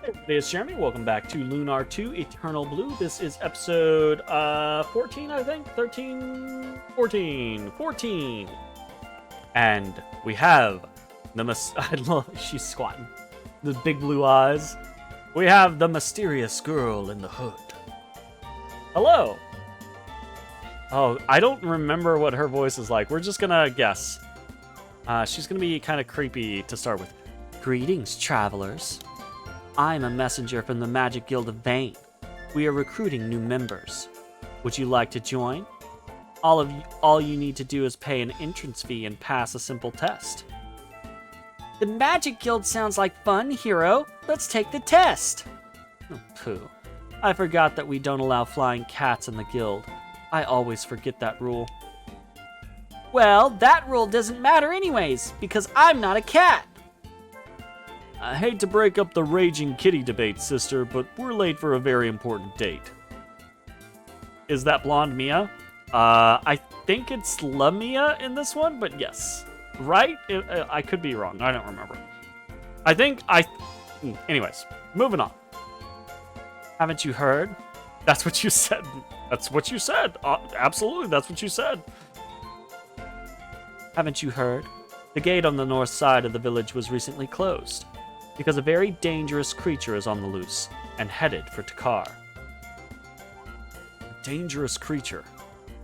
It's Jeremy. Welcome back to Lunar 2 Eternal Blue. This is episode 14, I think? 13? 14. And we have I love, she's squatting. The big blue eyes. We have the mysterious girl in the hood. Hello. Oh, I don't remember what her voice is like. We're just gonna guess. She's gonna be kind of creepy to start with. Greetings, travelers. I'm a messenger from the Magic Guild of Vane. We are recruiting new members. Would you like to join? All you need to do is pay an entrance fee and pass a simple test. The Magic Guild sounds like fun, hero. Let's take the test. Oh, pooh. I forgot that we don't allow flying cats in the guild. I always forget that rule. Well, that rule doesn't matter anyways, because I'm not a cat. I hate to break up the raging kitty debate, sister, but we're late for a very important date. Is that blonde Mia? I think it's Lamia in this one, but yes. Right? I could be wrong. I don't remember. Anyways, moving on. Haven't you heard? That's what you said. That's what you said. Absolutely, that's what you said. Haven't you heard? The gate on the north side of the village was recently closed because a very dangerous creature is on the loose and headed for Takar. A dangerous creature?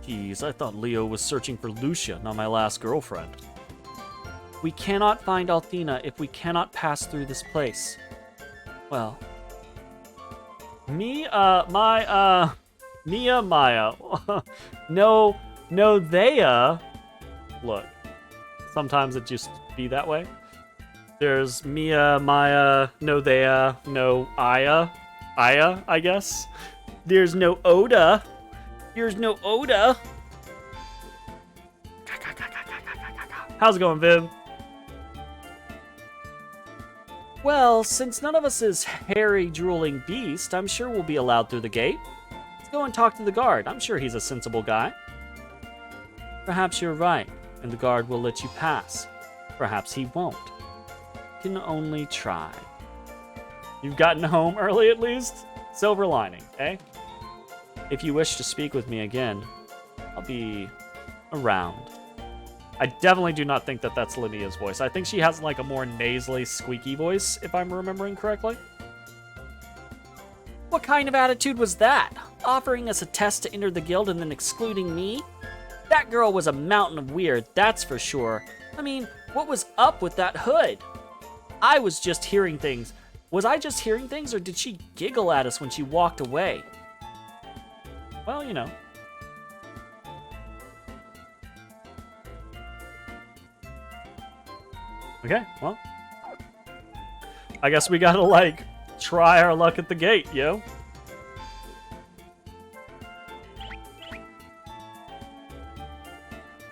Geez, I thought Leo was searching for Lucia, not my last girlfriend. We cannot find Althena if we cannot pass through this place. Well, Mia, Maya. No, they'a. Look, sometimes it just be that way. There's Mia, Maya, no they'a, no Aya, I guess. There's no Oda. How's it going, Viv? Well, since none of us is hairy, drooling beast, I'm sure we'll be allowed through the gate. Let's go and talk to the guard. I'm sure he's a sensible guy. Perhaps you're right, and the guard will let you pass. Perhaps he won't. Can only try. You've gotten home early at least? Silver lining, eh? If you wish to speak with me again, I'll be around. I definitely do not think that that's Lydia's voice. I think she has like a more nasally, squeaky voice, if I'm remembering correctly. What kind of attitude was that? Offering us a test to enter the guild and then excluding me? That girl was a mountain of weird, that's for sure. I mean, what was up with that hood? I was just hearing things. Was I just hearing things, or did she giggle at us when she walked away? Well, you know. Okay, well. I guess we gotta, like, try our luck at the gate, yo.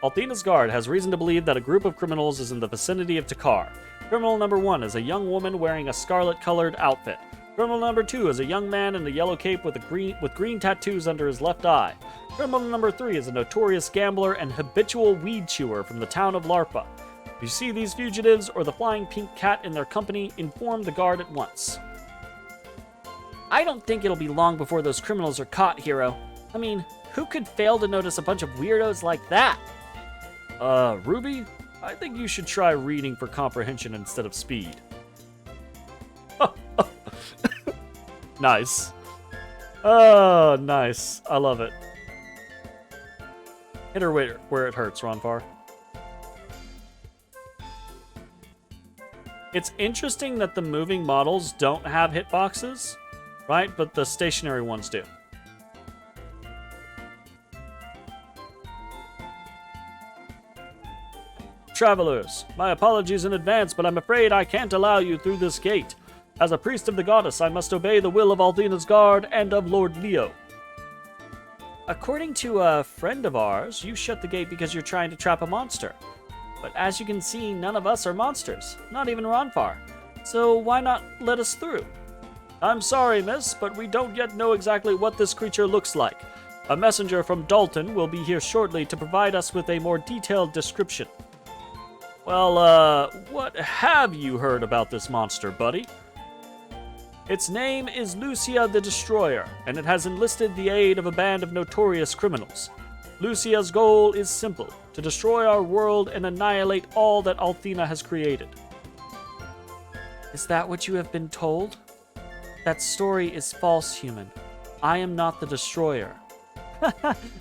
Althena's guard has reason to believe that a group of criminals is in the vicinity of Takar. Criminal number 1 is a young woman wearing a scarlet-colored outfit. Criminal number 2 is a young man in a yellow cape with green tattoos under his left eye. Criminal number 3 is a notorious gambler and habitual weed chewer from the town of Larpa. If you see these fugitives or the flying pink cat in their company, inform the guard at once. I don't think it'll be long before those criminals are caught, hero. I mean, who could fail to notice a bunch of weirdos like that? Ruby? I think you should try reading for comprehension instead of speed. Nice. Oh, nice. I love it. Hit her where it hurts, Ronfar. It's interesting that the moving models don't have hitboxes, right? But the stationary ones do. Travelers, my apologies in advance, but I'm afraid I can't allow you through this gate. As a priest of the goddess, I must obey the will of Althena's guard and of Lord Leo. According to a friend of ours, you shut the gate because you're trying to trap a monster. But as you can see, none of us are monsters, not even Ronfar. So why not let us through? I'm sorry, miss, but we don't yet know exactly what this creature looks like. A messenger from Dalton will be here shortly to provide us with a more detailed description. Well, what have you heard about this monster, buddy? Its name is Lucia the Destroyer, and it has enlisted the aid of a band of notorious criminals. Lucia's goal is simple: to destroy our world and annihilate all that Althena has created. Is that what you have been told? That story is false, human. I am not the Destroyer.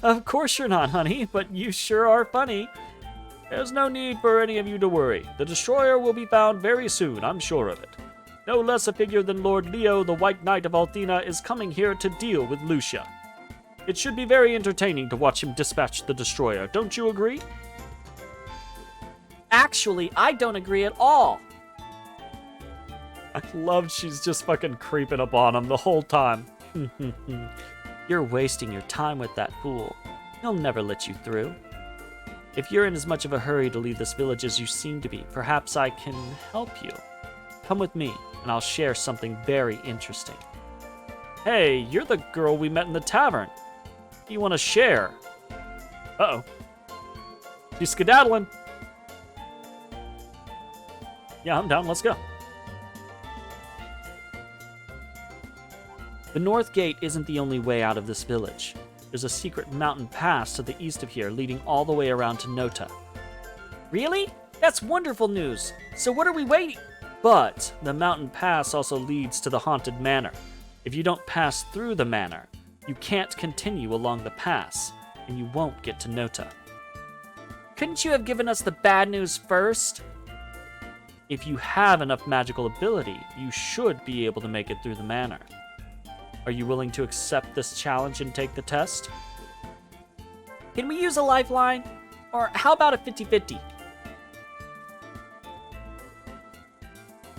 Of course you're not, honey, but you sure are funny. There's no need for any of you to worry. The Destroyer will be found very soon, I'm sure of it. No less a figure than Lord Leo, the White Knight of Althena, is coming here to deal with Lucia. It should be very entertaining to watch him dispatch the Destroyer, don't you agree? Actually, I don't agree at all. I love she's just fucking creeping up on him the whole time. You're wasting your time with that fool. He'll never let you through. If you're in as much of a hurry to leave this village as you seem to be, perhaps I can help you. Come with me, and I'll share something very interesting. Hey, you're the girl we met in the tavern. What do you want to share? Uh-oh. She's skedaddling. Yeah, I'm down. Let's go. The North Gate isn't the only way out of this village. There's a secret mountain pass to the east of here, leading all the way around to Nota. Really? That's wonderful news. So what are we waiting? But the mountain pass also leads to the haunted manor. If you don't pass through the manor, you can't continue along the pass, and you won't get to Nota. Couldn't you have given us the bad news first? If you have enough magical ability, you should be able to make it through the manor. Are you willing to accept this challenge and take the test? Can we use a lifeline? Or how about a 50-50?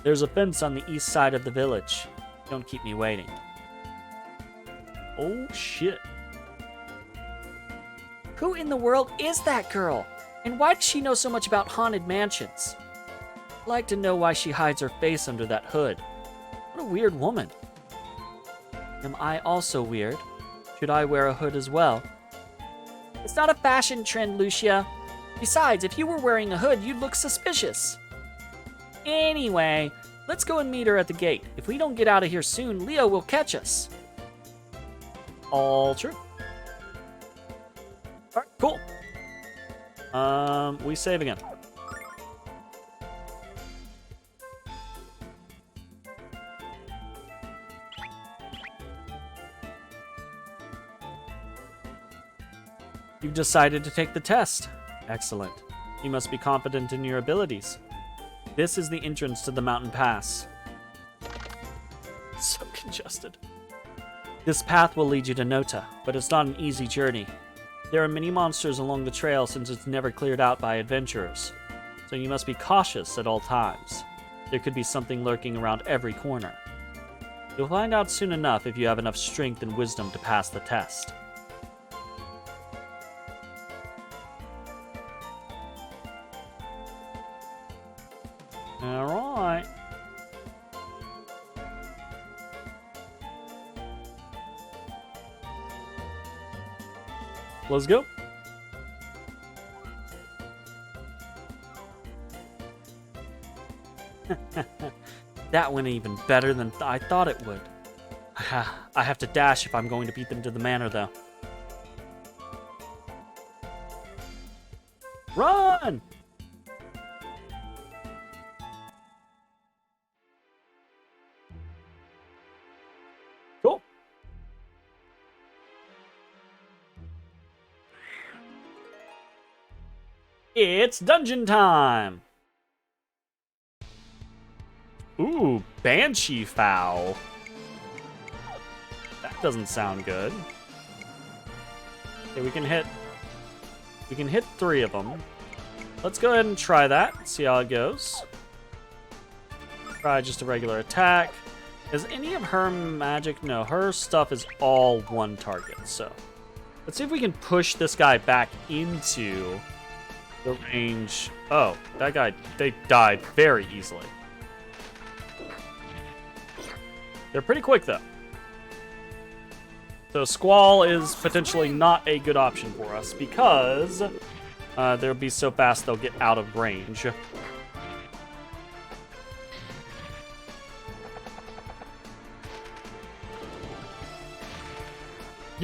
There's a fence on the east side of the village. Don't keep me waiting. Oh, shit. Who in the world is that girl? And why does she know so much about haunted mansions? I'd like to know why she hides her face under that hood. What a weird woman. Am I also weird? Should I wear a hood as well? It's not a fashion trend, Lucia. Besides, if you were wearing a hood, you'd look suspicious. Anyway, let's go and meet her at the gate. If we don't get out of here soon, Leo will catch us. All true. Alright, cool. We save again. You've decided to take the test. Excellent. You must be confident in your abilities. This is the entrance to the mountain pass. So congested. This path will lead you to Nota, but it's not an easy journey. There are many monsters along the trail since it's never cleared out by adventurers, so you must be cautious at all times. There could be something lurking around every corner. You'll find out soon enough if you have enough strength and wisdom to pass the test. Alright. Let's go. That went even better than I thought it would. I have to dash if I'm going to beat them to the manor, though. Run! Cool. It's dungeon time! Ooh, Banshee Fowl. That doesn't sound good. Okay, we can hit 3 of them. Let's go ahead and try that, see how it goes. Try just a regular attack. Is any of her magic? No, her stuff is all one target, so. Let's see if we can push this guy back into the range. Oh, that guy, they died very easily. They're pretty quick, though. So Squall is potentially not a good option for us because they'll be so fast they'll get out of range.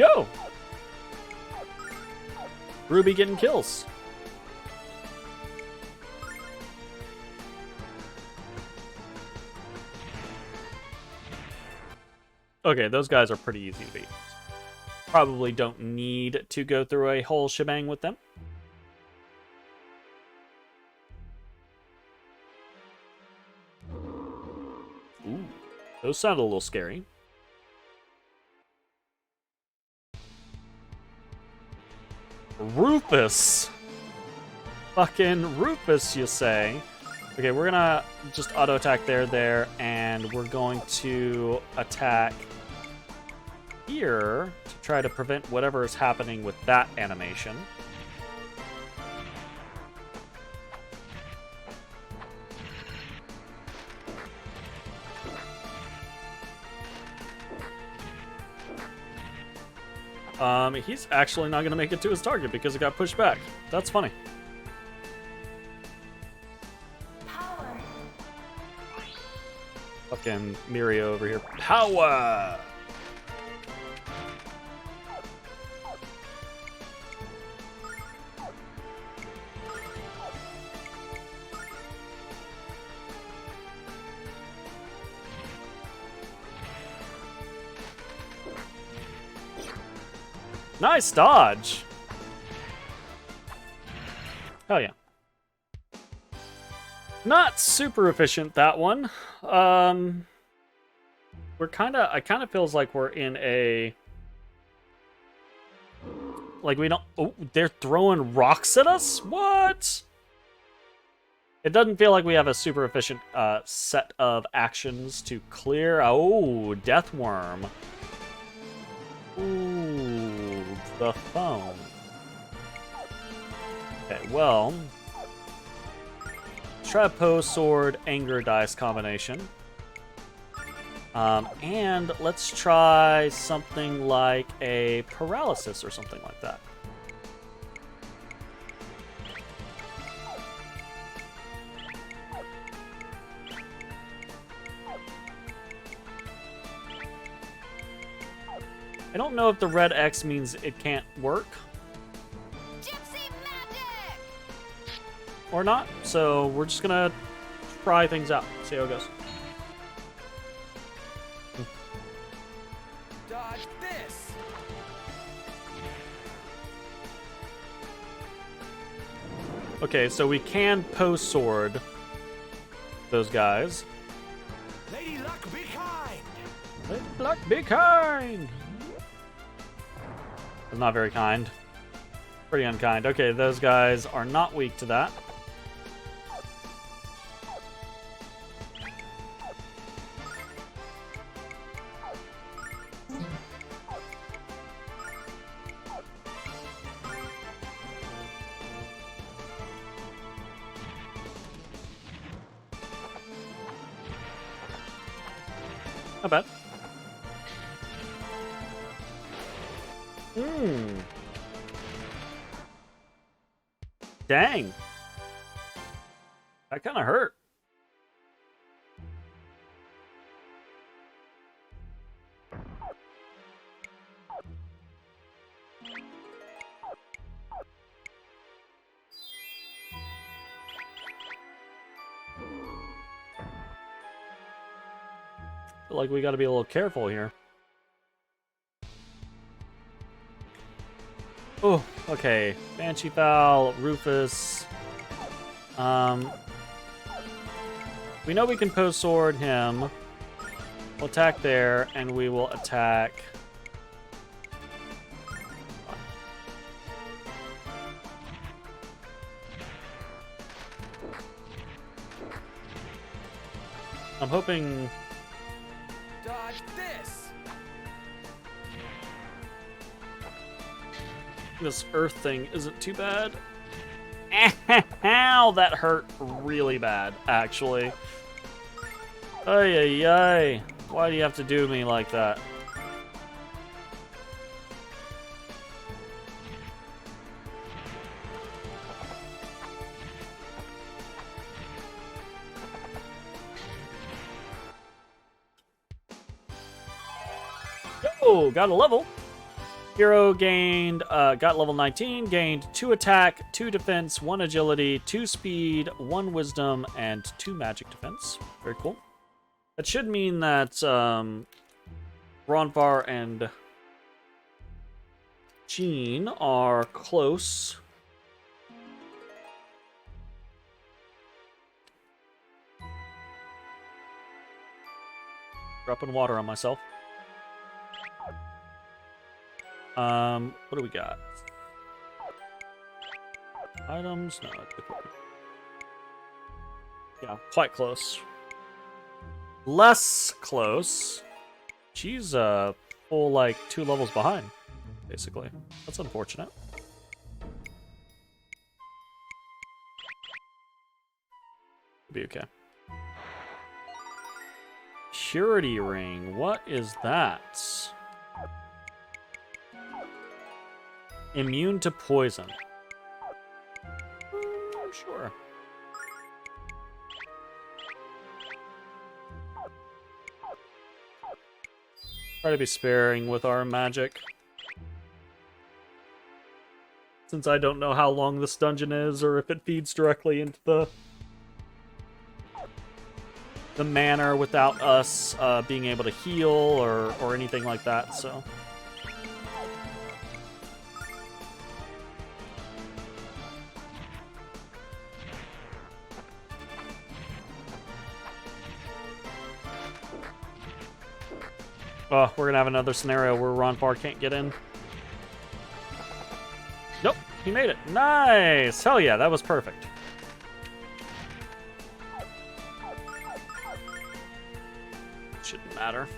Yo! Ruby getting kills. Okay, those guys are pretty easy to beat. Probably don't need to go through a whole shebang with them. Ooh, those sound a little scary. Rufus! Fucking Rufus, you say? Okay, we're gonna just auto-attack there, and we're going to attack here to try to prevent whatever is happening with that animation. He's actually not going to make it to his target because it got pushed back. That's funny. Power. Fucking Mirio over here. Power! Nice dodge. Hell yeah. Not super efficient, that one. I kind of feels like we're in a... Like we don't... Oh, they're throwing rocks at us? What? It doesn't feel like we have a super efficient set of actions to clear. Oh, Death Worm. Ooh, the phone. Okay, well... Let's try a Poe Sword Anger Dice combination. And let's try something like a Paralysis or something like that. I don't know if the red X means it can't work. Gypsy magic! Or not, so we're just gonna try things out, see how it goes. Dodge this! Okay, so we can Poe Sword those guys. Lady Luck, be kind! Lady Luck, be kind! That's not very kind. Pretty unkind. Okay, those guys are not weak to that. Not bad. Dang. That kind of hurt. Feel like we got to be a little careful here. Oh, okay. Banshee Fowl, Rufus. We know we can Poe Sword him. We'll attack there, and we will attack... I'm hoping... Dodge this! This earth thing isn't too bad. Ow, that hurt really bad, actually. Ay, ay, ay. Why do you have to do me like that? Oh, got a level. Hero gained, got level 19, gained 2 attack, 2 defense, 1 agility, 2 speed, 1 wisdom, and 2 magic defense. Very cool. That should mean that Ronvar and Jean are close. Dropping water on myself. What do we got? Items? No. Yeah, quite close. Less close. She's full like 2 levels behind, basically. That's unfortunate. Be okay. Purity ring. What is that? Immune to poison. Sure. Try to be sparing with our magic. Since I don't know how long this dungeon is, or if it feeds directly into the manor without us being able to heal or anything like that, so... Oh, we're gonna have another scenario where Ronvar can't get in. Nope, he made it. Nice! Hell yeah, that was perfect. Shouldn't matter.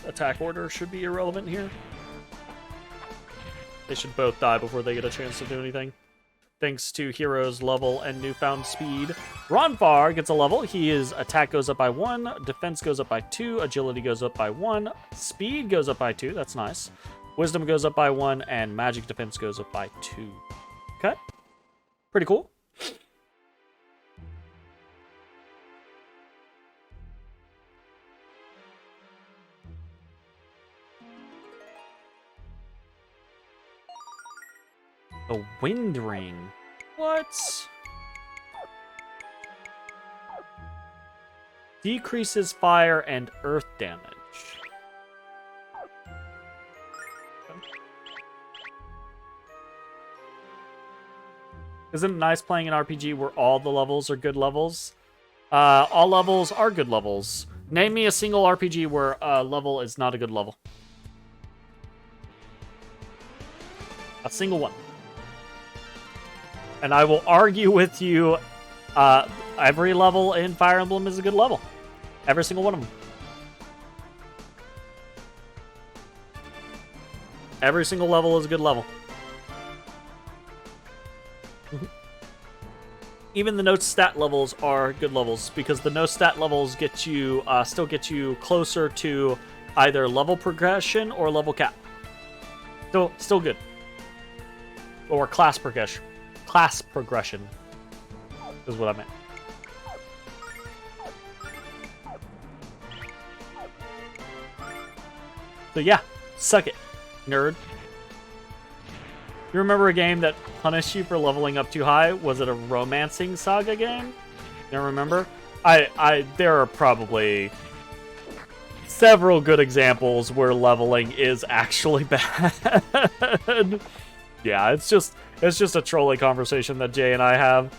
Attack order should be irrelevant here. They should both die before they get a chance to do anything. Thanks to Hero's level and newfound speed. Ronvar gets a level. His attack goes up by 1, defense goes up by 2, agility goes up by 1, speed goes up by 2, that's nice. Wisdom goes up by 1, and magic defense goes up by 2. Okay. Pretty cool. The wind ring. What? Decreases fire and earth damage. Isn't it nice playing an RPG where all the levels are good levels? All levels are good levels. Name me a single RPG where a level is not a good level. A single one. And I will argue with you, every level in Fire Emblem is a good level. Every single one of them. Every single level is a good level. Even the no stat levels are good levels, because the no stat levels get you, still get you closer to either level progression or level cap. Still good. Or class progression. Class progression is what I meant. So yeah, suck it, nerd. You remember a game that punished you for leveling up too high? Was it a romancing saga game? You remember? There are probably several good examples where leveling is actually bad. Yeah, it's just a trolley conversation that Jay and I have.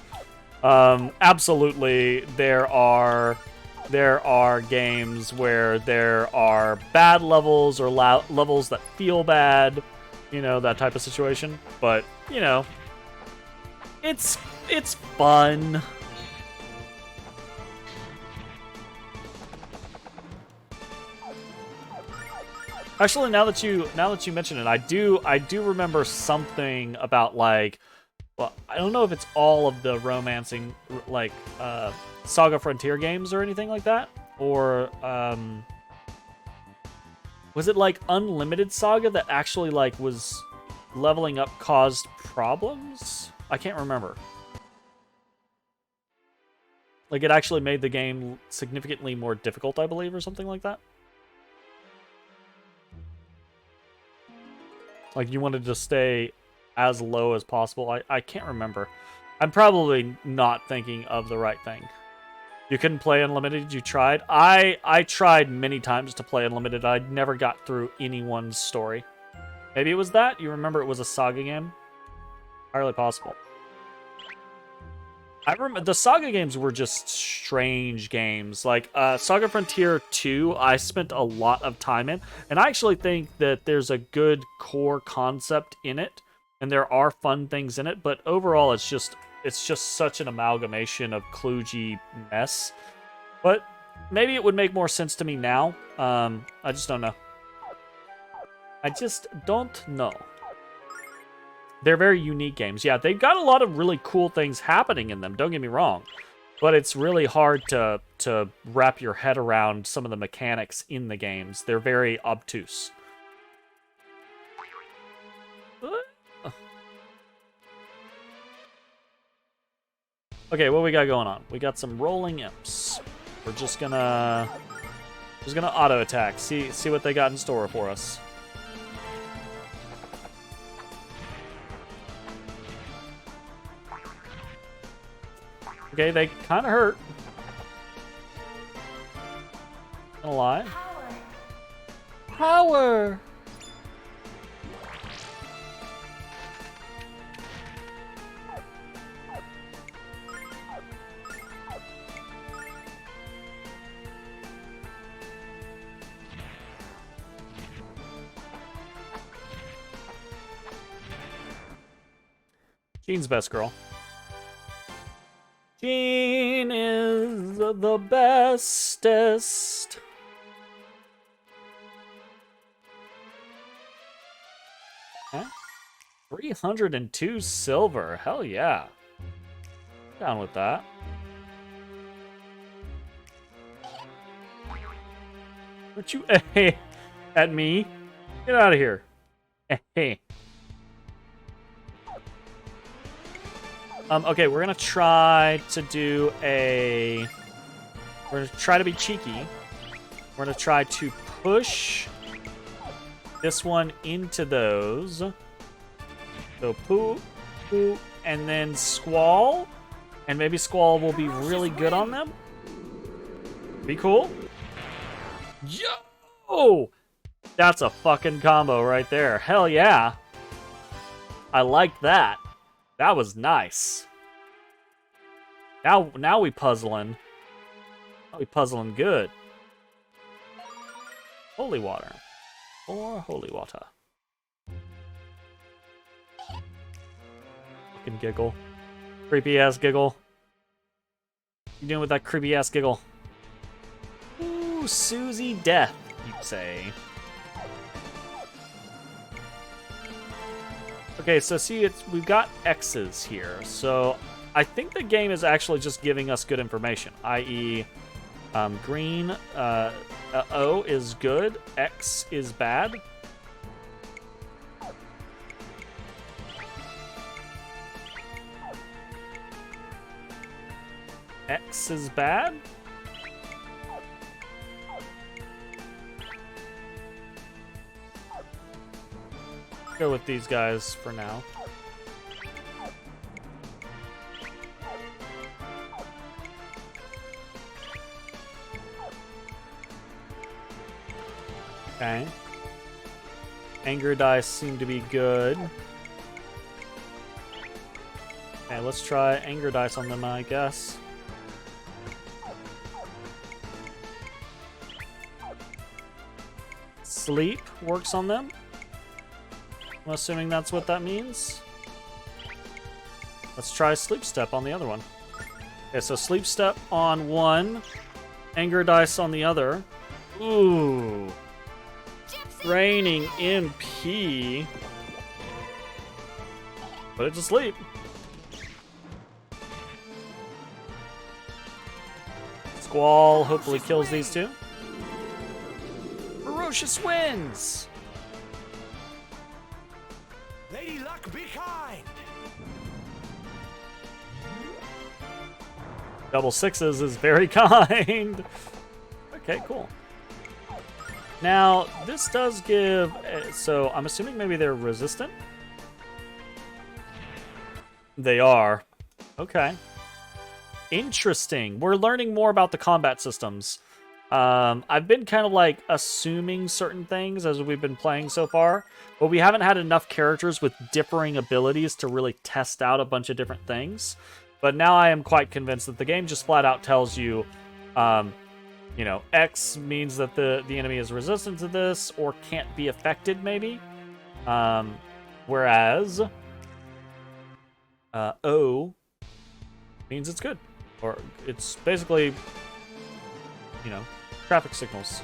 Absolutely, there are games where there are bad levels or levels that feel bad, you know, that type of situation. But you know, it's fun. Actually, now that you mention it, I do remember something about, like, well, I don't know if it's all of the romancing, like, Saga Frontier games or anything like that, or was it like Unlimited Saga that actually, like, was leveling up caused problems? I can't remember. Like, it actually made the game significantly more difficult, I believe, or something like that. Like, you wanted to stay as low as possible. I can't remember. I'm probably not thinking of the right thing. You couldn't play Unlimited? You tried? I tried many times to play Unlimited. I never got through anyone's story. Maybe it was that? You remember it was a Saga game? Entirely possible. I remember the Saga games were just strange games. Like, Saga Frontier 2, I spent a lot of time in. And I actually think that there's a good core concept in it. And there are fun things in it. But overall, it's just such an amalgamation of kludgy mess. But maybe it would make more sense to me now. I just don't know. I just don't know. They're very unique games. Yeah, they've got a lot of really cool things happening in them, don't get me wrong. But it's really hard to wrap your head around some of the mechanics in the games. They're very obtuse. Okay, what we got going on? We got some rolling imps. We're just gonna auto attack. See what they got in store for us. Okay, they kind of hurt. Gonna lie. Power. Jean's best girl. Jean is the bestest. Okay. 302 silver. Hell yeah. Down with that. Don't you at me? Get out of here. Hey. Okay, we're gonna try to do a... We're gonna try to be cheeky. We're gonna try to push this one into those. So poo, and then Squall. And maybe Squall will be really good on them. Be cool. Yo! That's a fucking combo right there. Hell yeah. I like that. That was nice. Now we puzzling. Now we puzzling good. Holy water. Or holy water. Fucking giggle. Creepy ass giggle. What you doing with that creepy ass giggle? Ooh, Susie Death, you'd say. Okay, so see, we've got X's here. So I think the game is actually just giving us good information, i.e. green, O is good, X is bad. X is bad? Go with these guys for now. Okay. Anger dice seem to be good. Okay, let's try anger dice on them, I guess. Sleep works on them. I'm assuming that's what that means. Let's try Sleep Step on the other one. Okay, so Sleep Step on one, Anger Dice on the other. Ooh. Raining MP. Put it to sleep. Squall hopefully kills these two. Ferocious Winds! Lady Luck, be kind. Double sixes is very kind. Okay, cool. Now, this does give... So, I'm assuming maybe they're resistant? They are. Okay. Interesting. We're learning more about the combat systems. I've been kind of like assuming certain things as we've been playing so far, but we haven't had enough characters with differing abilities to really test out a bunch of different things. But now I am quite convinced that the game just flat out tells you, you know, X means that the enemy is resistant to this or can't be affected, maybe. Whereas O means it's good, or it's basically, you know, traffic signals.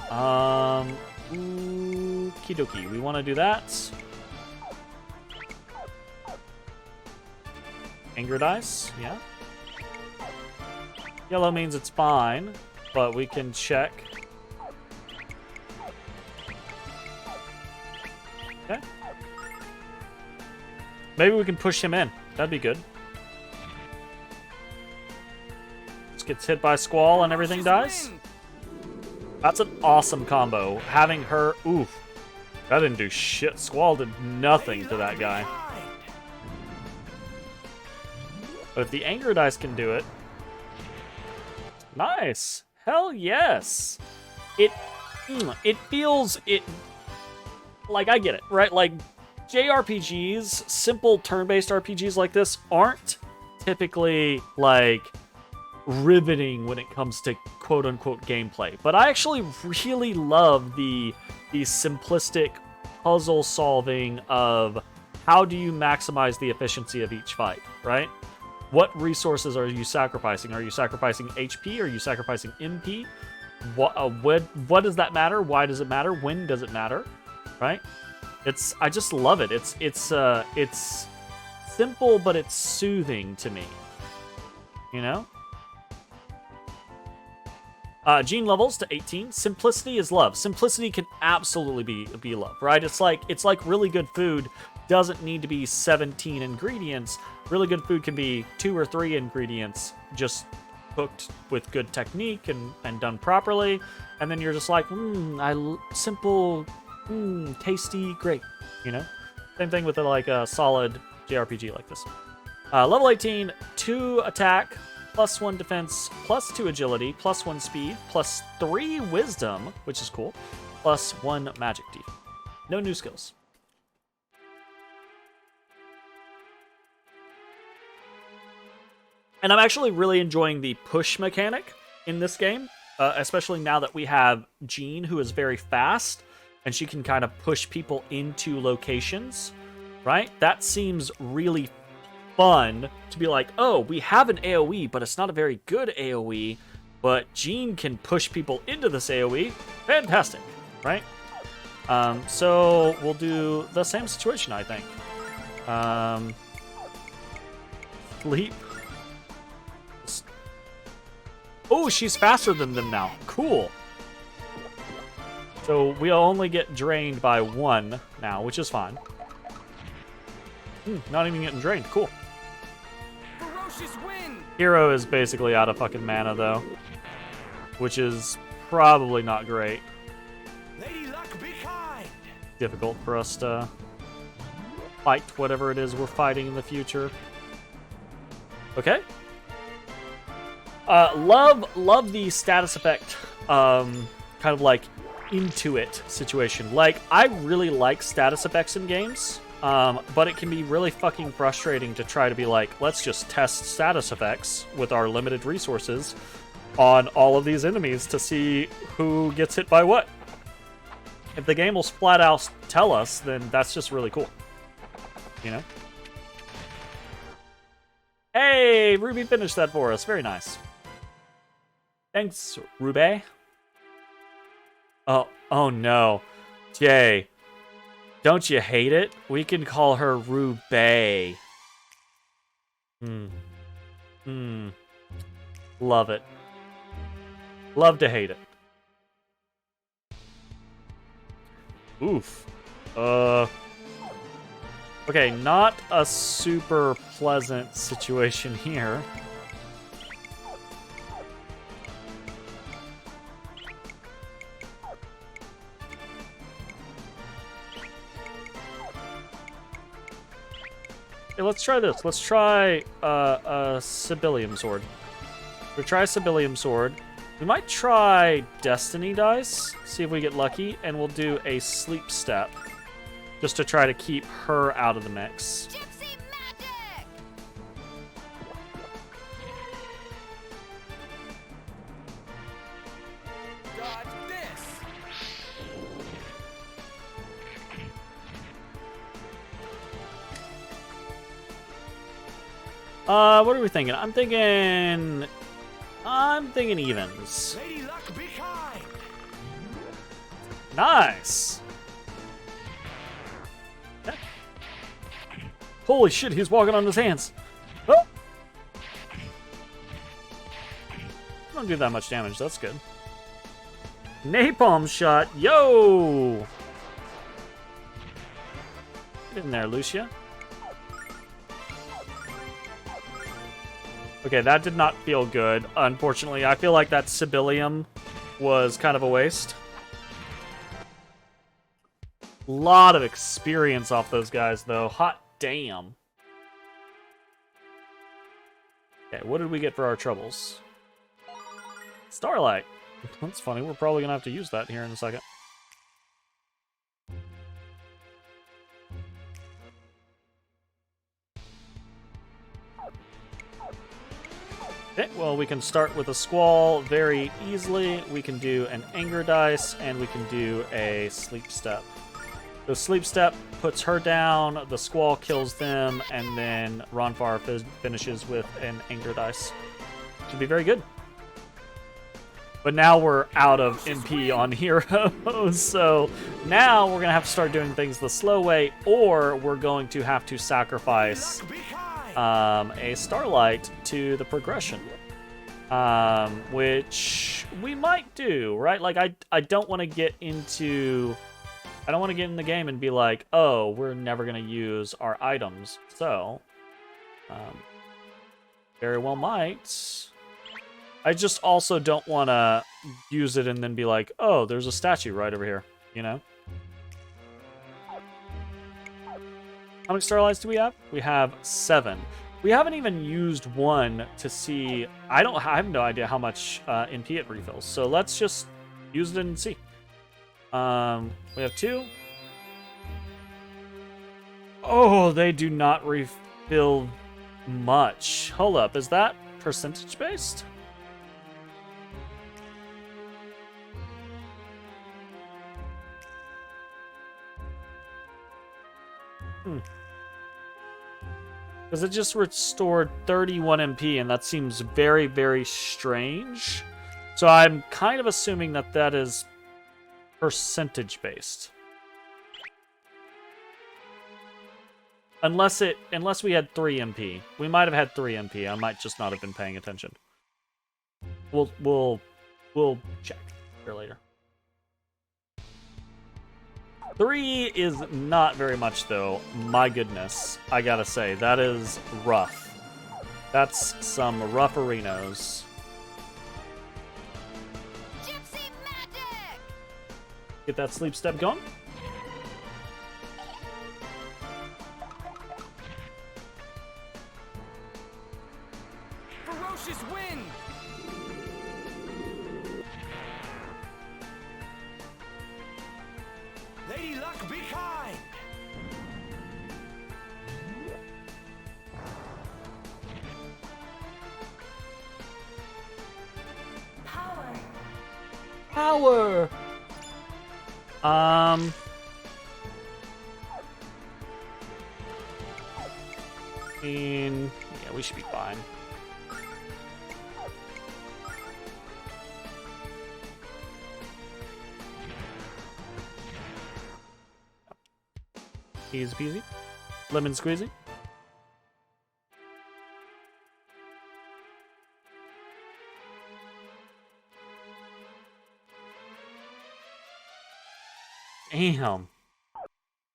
Okie dokie. We want to do that. Anger dice, yeah. Yellow means it's fine, but we can check. Okay. Maybe we can push him in. That'd be good. Just gets hit by Squall and everything dies. That's an awesome combo. Having her... Oof. That didn't do shit. Squall did nothing to that guy. But if the anger dice can do it... Nice. Hell yes. It feels... Like, I get it, right? Like, JRPGs, simple turn-based RPGs like this, aren't typically, like, riveting when it comes to quote-unquote gameplay. But I actually really love the simplistic puzzle solving of how do you maximize the efficiency of each fight, right? What resources are you sacrificing? Are you sacrificing HP? Are you sacrificing MP? What does that matter? Why does it matter? When does it matter? Right? I just love it. It's simple, but it's soothing to me. You know? Gene levels to 18. Simplicity is love. Simplicity can absolutely be love, right? It's like really good food doesn't need to be 17 ingredients. Really good food can be 2 or 3 ingredients, just cooked with good technique and done properly. And then you're just like, simple, tasty, great. You know? Same thing with a solid JRPG like this. Level 18, 2 attack, +1 defense, +2 agility, +1 speed, +3 wisdom, which is cool, +1 magic defense. No new skills. And I'm actually really enjoying the push mechanic in this game, especially now that we have Jean, who is very fast, and she can kind of push people into locations, right? That seems really fun to be like, oh, we have an AoE, but it's not a very good AoE, but Jean can push people into this AoE. Fantastic, right? So we'll do the same situation, I think. Sleep. Oh, she's faster than them now. Cool. So we only get drained by 1 now, which is fine. Not even getting drained. Cool. Ferocious wind. Hero is basically out of fucking mana, though. Which is probably not great. Lady Luck, be kind. Difficult for us to fight whatever it is we're fighting in the future. Okay. Love the status effect, kind of like into it situation. Like, I really like status effects in games, but it can be really fucking frustrating to try to be like, let's just test status effects with our limited resources on all of these enemies to see who gets hit by what. If the game will flat out tell us, then that's just really cool. You know? Hey, Ruby finished that for us. Very nice. Thanks, Ruby. Oh no. Jay, don't you hate it? We can call her Ruby. Love it. Love to hate it. Oof. Okay, not a super pleasant situation here. Hey, let's try this. Let's try a Sibylium Sword. We'll try Sibylium Sword. We might try Destiny Dice, see if we get lucky, and we'll do a Sleep Step, just to try to keep her out of the mix. Gypsy magic! Dodge this! What are we thinking? I'm thinking evens. Lady Luck, be kind! Nice. Holy shit, he's walking on his hands. Oh! Don't do that much damage. That's good. Napalm shot. Yo! Get in there, Lucia. Okay, that did not feel good, unfortunately. I feel like that Sibylium was kind of a waste. Lot of experience off those guys, though. Hot damn. Okay, what did we get for our troubles? Starlight. That's funny. We're probably going to have to use that here in a second. Okay, well, we can start with a Squall very easily. We can do an Anger Dice, and we can do a Sleep Step. The Sleep Step puts her down, the Squall kills them, and then Ronfar finishes with an Anger Dice. Should be very good. But now we're out of MP on heroes, so now we're going to have to start doing things the slow way, or we're going to have to sacrifice a Starlight to the progression. Which we might do, right? Like, I don't want to get into... I don't want to get in the game and be like, oh, we're never going to use our items. So, very well might. I just also don't want to use it and then be like, oh, there's a statue right over here, you know? How many Starlights do we have? We have 7. We haven't even used one to see... I have no idea how much NP it refills. So let's just use it and see. We have 2. Oh, they do not refill much. Hold up, is that percentage based? Because it just restored 31 MP, and that seems very, very strange. So I'm kind of assuming that that is percentage based. Unless we had 3 MP. We might have had 3 MP. I might just not have been paying attention. We'll check here later. 3 is not very much, though. My goodness. I gotta say, that is rough. That's some rough arenas. Gypsy magic! Get that Sleep Step going. Ferocious wind! Lady Luck, be kind! Power! Power! Yeah, we should be fine. Easy peasy. Lemon squeezy. Damn.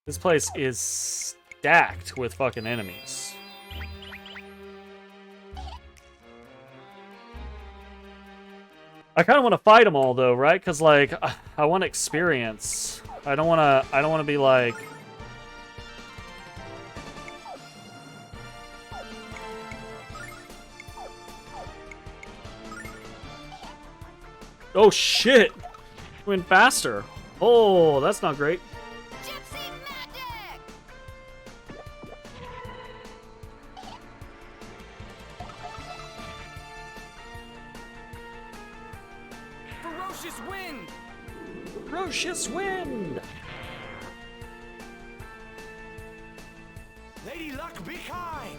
This place is stacked with fucking enemies. I kind of want to fight them all though, right? Because like I want experience. I don't want to be like Oh shit! Went faster. Oh, that's not great. Gypsy magic! Ferocious wind! Ferocious wind! Lady Luck, be kind!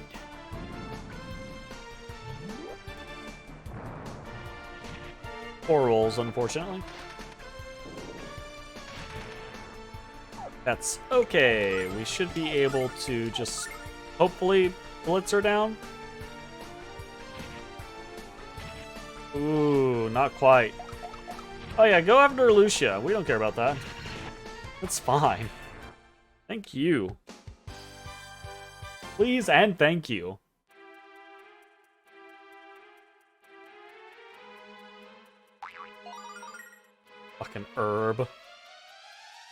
Four rolls, unfortunately. That's okay. We should be able to just hopefully blitz her down. Ooh, not quite. Oh yeah, go after Lucia. We don't care about that. That's fine. Thank you. Please and thank you. Fucking herb.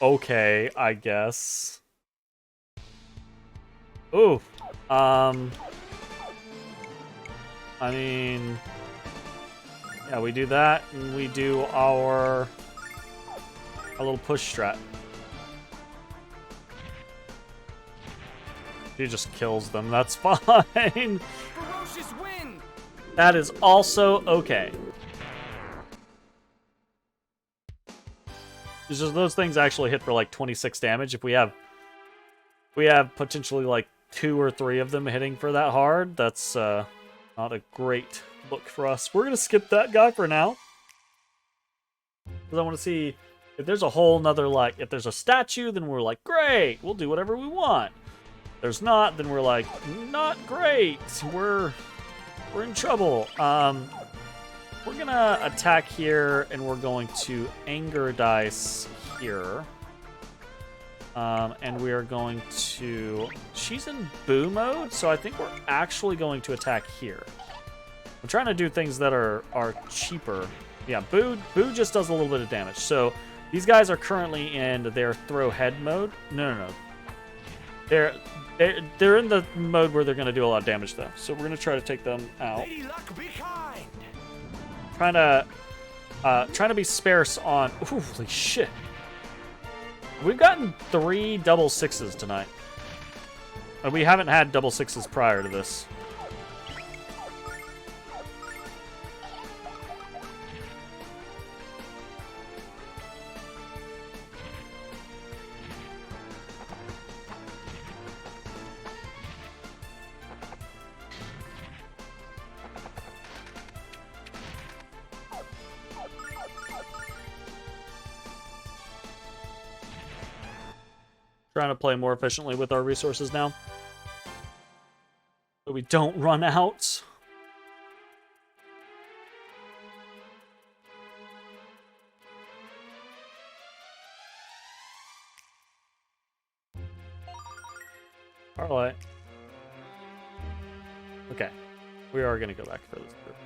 Okay, I guess. Ooh. I mean... Yeah, we do that, and we do our little push strat. He just kills them, that's fine. Ferocious wind! That is also okay. It's just those things actually hit for like 26 damage. If we have potentially like 2 or 3 of them hitting for that hard, that's not a great look for us. We're gonna skip that guy for now, because I want to see if there's a whole nother, like, if there's a statue, then we're like, great, we'll do whatever we want. If there's not, then we're like, not great, we're in trouble. We're gonna attack here, and we're going to anger dice here. And we are going to... She's in boo mode, so I think we're actually going to attack here. I'm trying to do things that are cheaper. Yeah, boo just does a little bit of damage. So these guys are currently in their throw head mode. No. They're in the mode where they're going to do a lot of damage, though. So we're going to try to take them out. Lady Luck, be kind! Trying to be sparse on... Holy shit. We've gotten 3 double 6s tonight. And we haven't had double 6s prior to this. Trying to play more efficiently with our resources now, so we don't run out. Parlay. Okay, we are going to go back for this group.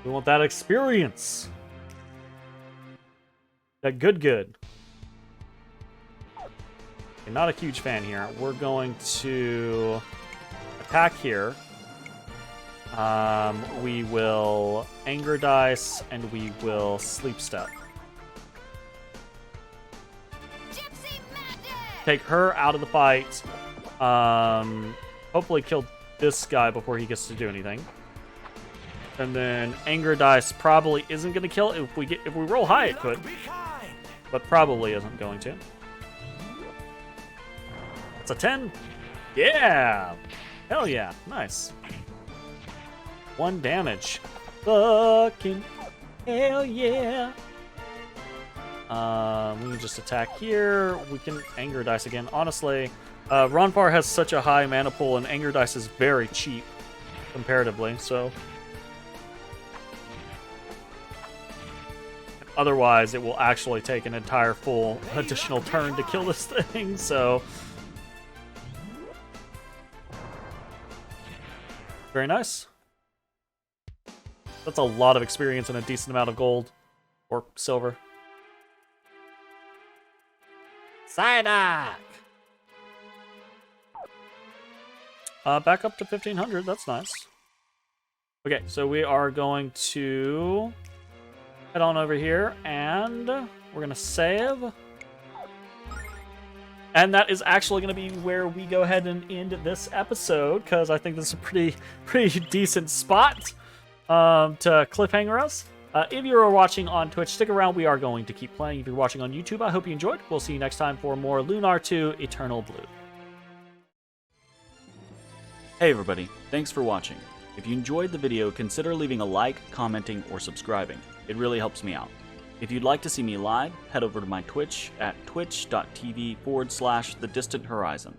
We want that experience. That good. Okay, not a huge fan here. We're going to attack here. We will anger dice, and we will sleep step. Gypsy magic! Take her out of the fight. Hopefully kill this guy before he gets to do anything. And then anger dice probably isn't going to kill it. If we roll high, it could. But probably isn't going to. It's a 10. Yeah! Hell yeah. Nice. 1 damage. Fucking hell yeah. We can just attack here. We can anger dice again. Honestly, Ronfar has such a high mana pool, and anger dice is very cheap comparatively, so... Otherwise, it will actually take an entire full additional turn to kill this thing, so... Very nice. That's a lot of experience and a decent amount of gold. Or silver. Psyduck! Back up to 1,500, that's nice. Okay, so we are going to head on over here, and we're going to save. And that is actually going to be where we go ahead and end this episode, because I think this is a pretty decent spot to cliffhanger us. If you are watching on Twitch, stick around. We are going to keep playing. If you're watching on YouTube, I hope you enjoyed. We'll see you next time for more Lunar 2 Eternal Blue. Hey everybody, thanks for watching. If you enjoyed the video, consider leaving a like, commenting, or subscribing. It really helps me out. If you'd like to see me live, head over to my Twitch at twitch.tv/thedistanthorizon.